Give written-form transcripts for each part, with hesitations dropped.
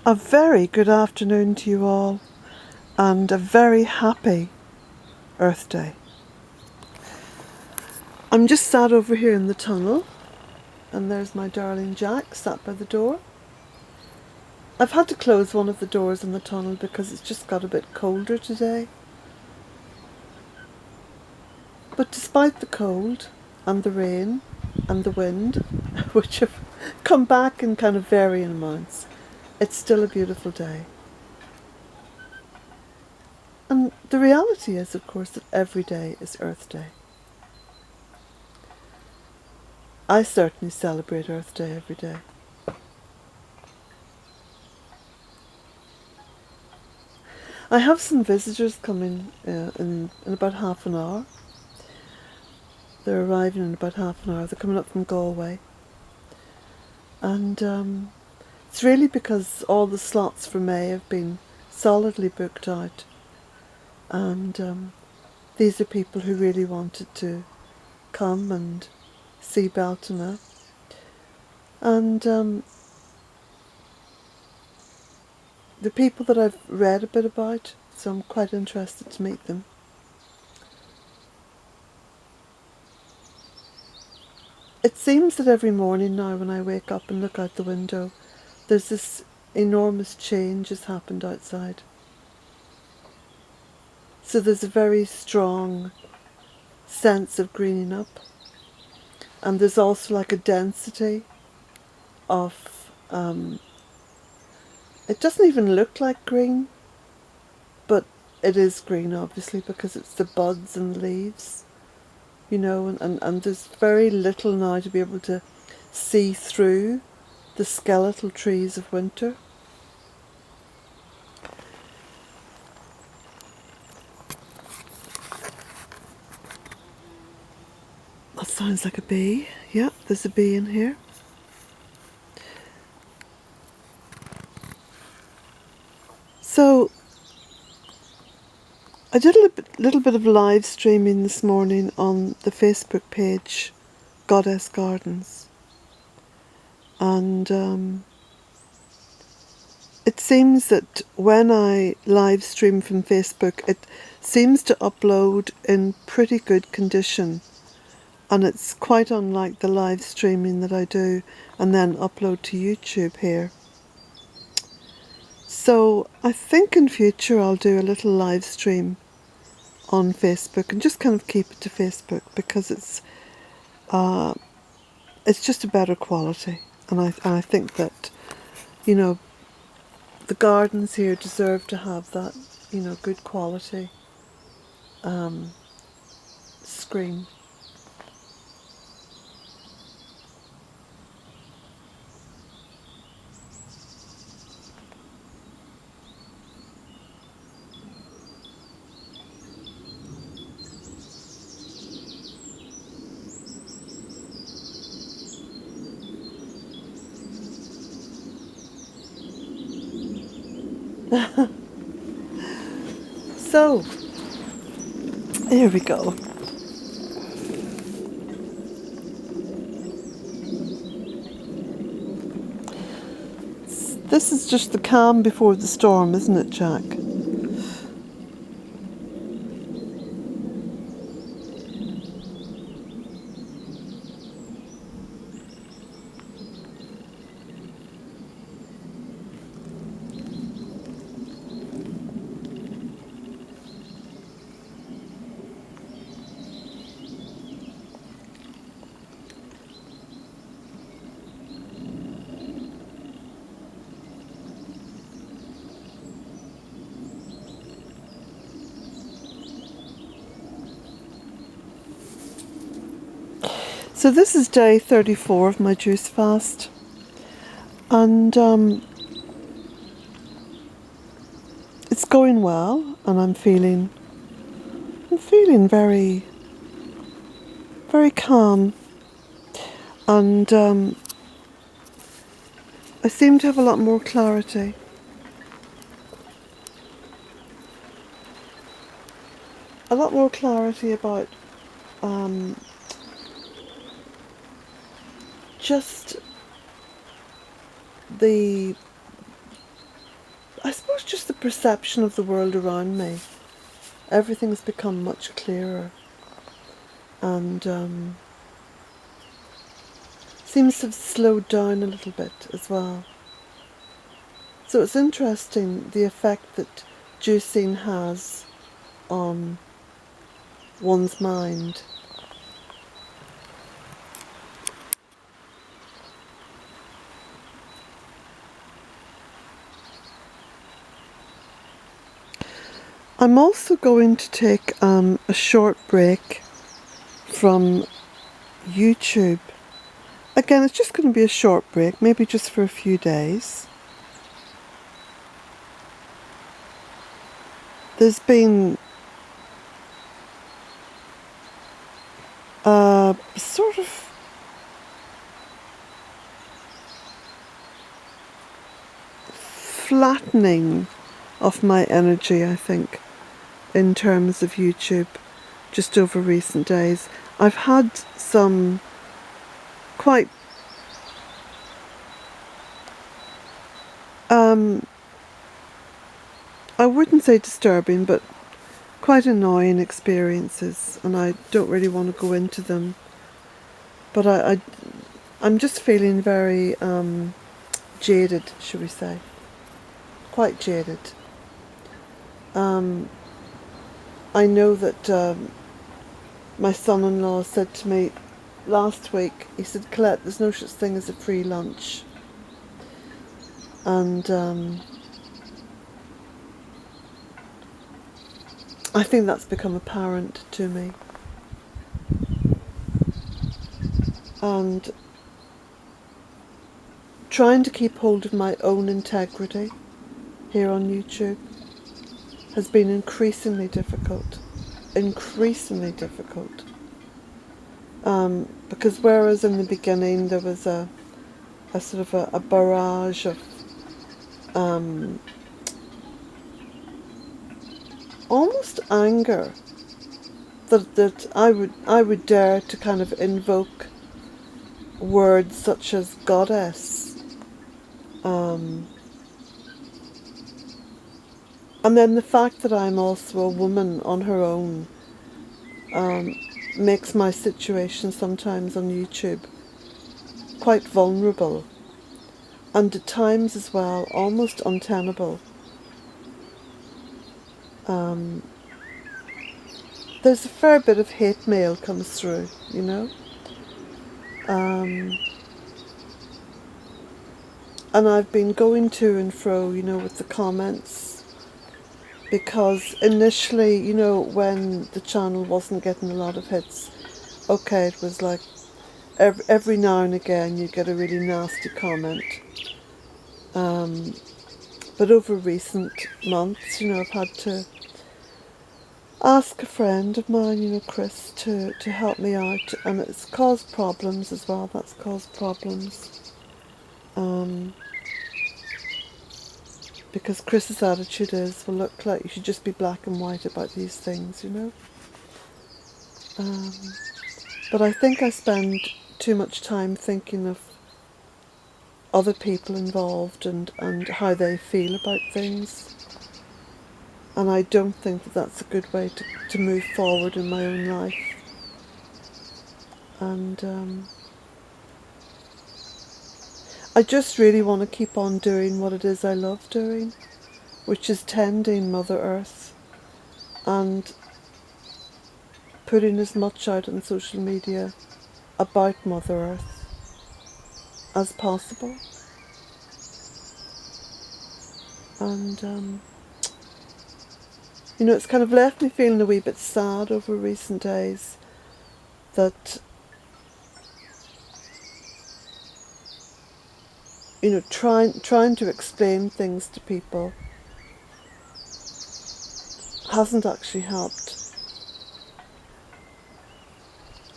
A very good afternoon to you all, and a very happy Earth Day. I'm just sat over here in the tunnel, and there's my darling Jack sat by the door. I've had to close one of the doors in the tunnel because it's just got a bit colder today. But despite the cold and the rain and the wind, which have come back in kind of varying amounts, it's still a beautiful day. And the reality is, of course, that every day is Earth Day. I certainly celebrate Earth Day every day. I have some visitors coming in about half an hour. They're arriving in about half an hour. They're coming up from Galway. And it's really because all the slots for May have been solidly booked out. And these are people who really wanted to come and see Bealtaine. And the people that I've read a bit about, so I'm quite interested to meet them. It seems that every morning now when I wake up and look out the window, there's this enormous change has happened outside. So there's a very strong sense of greening up. And there's also like a density of, it doesn't even look like green, but it is green obviously because it's the buds and the leaves, you know, and there's very little now to be able to see through the skeletal trees of winter. That sounds like a bee. Yeah, there's a bee in here. So I did a little bit of live streaming this morning on the Facebook page Goddess Gardens, and it seems that when I live stream from Facebook, it seems to upload in pretty good condition, and it's quite unlike the live streaming that I do and then upload to YouTube here. So I think in future I'll do a little live stream on Facebook and just kind of keep it to Facebook because it's just a better quality, and I think that, you know, the gardens here deserve to have that, you know, good quality screen. So, here we go. This is just the calm before the storm, isn't it, Jack? So this is day 34 of my juice fast, and it's going well, and I'm feeling very, very calm, and I seem to have a lot more clarity. A lot more clarity about just the I suppose just the perception of the world around me. Everything's become much clearer, and seems to have slowed down a little bit as well. So it's interesting the effect that juicing has on one's mind. I'm also going to take a short break from YouTube. Again, it's just going to be a short break, maybe just for a few days. There's been a sort of flattening of my energy, I think, in terms of YouTube, just over recent days. I've had some quite I wouldn't say disturbing, but quite annoying experiences, and I don't really want to go into them. But I'm just feeling very jaded, shall we say. Quite jaded. I know that my son-in-law said to me last week, he said, Colette, there's no such thing as a free lunch. And I think that's become apparent to me. And trying to keep hold of my own integrity here on YouTube has been increasingly difficult. Increasingly difficult. Because whereas in the beginning there was a sort of a barrage of almost anger that I would dare to kind of invoke words such as goddess, and then the fact that I'm also a woman on her own makes my situation sometimes on YouTube quite vulnerable, and at times as well almost untenable. There's a fair bit of hate mail comes through, you know. And I've been going to and fro, you know, with the comments, because initially, you know, when the channel wasn't getting a lot of hits, okay, it was like every now and again you get a really nasty comment. But over recent months, you know, I've had to ask a friend of mine, you know, Chris, to help me out, and it's caused problems as well. That's caused problems. Because Chris's attitude is, well, look, like you should just be black and white about these things, you know. But I think I spend too much time thinking of other people involved and how they feel about things. And I don't think that that's a good way to move forward in my own life. And I just really want to keep on doing what it is I love doing, which is tending Mother Earth and putting as much out on social media about Mother Earth as possible. And you know, it's kind of left me feeling a wee bit sad over recent days that, you know, trying to explain things to people hasn't actually helped.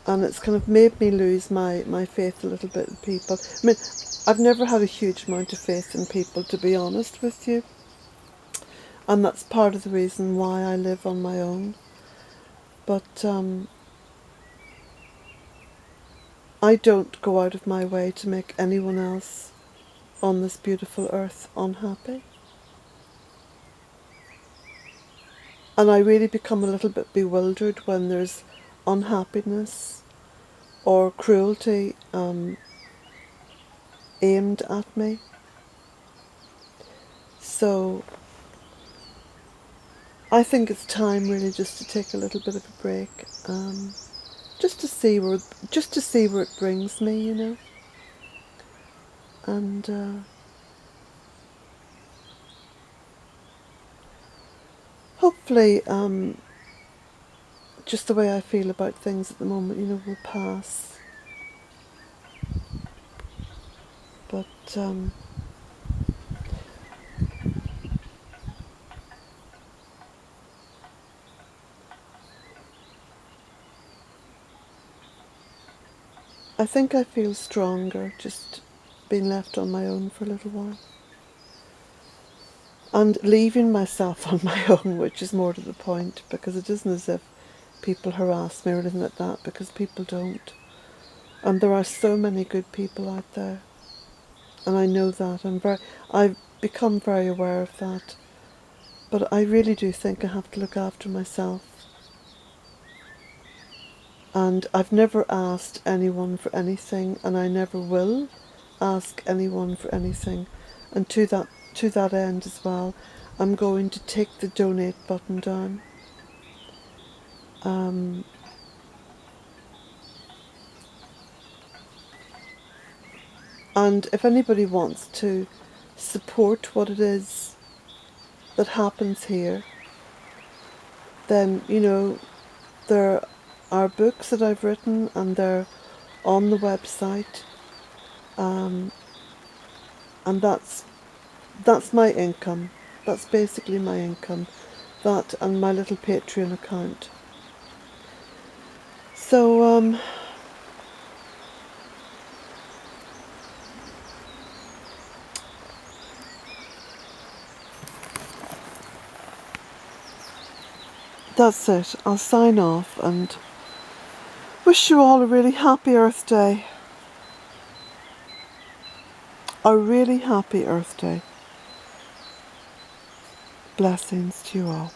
And it's kind of made me lose my faith a little bit in people. I mean, I've never had a huge amount of faith in people, to be honest with you. And that's part of the reason why I live on my own. But I don't go out of my way to make anyone else on this beautiful earth unhappy. And I really become a little bit bewildered when there's unhappiness or cruelty aimed at me. So I think it's time really just to take a little bit of a break, just to see where it brings me, you know, and hopefully, just the way I feel about things at the moment, you know, will pass. But I think I feel stronger just being left on my own for a little while. And leaving myself on my own, which is more to the point, because it isn't as if people harass me or anything like that, because people don't. And there are so many good people out there. And I know that. I've become very aware of that. But I really do think I have to look after myself. And I've never asked anyone for anything, and I never will ask anyone for anything. And to that end as well, I'm going to take the donate button down. And if anybody wants to support what it is that happens here, then, you know, there are books that I've written and they're on the website. And that's my income. That's basically my income. That and my little Patreon account. So, that's it. I'll sign off and wish you all a really happy Earth Day. A really happy Earth Day. Blessings to you all.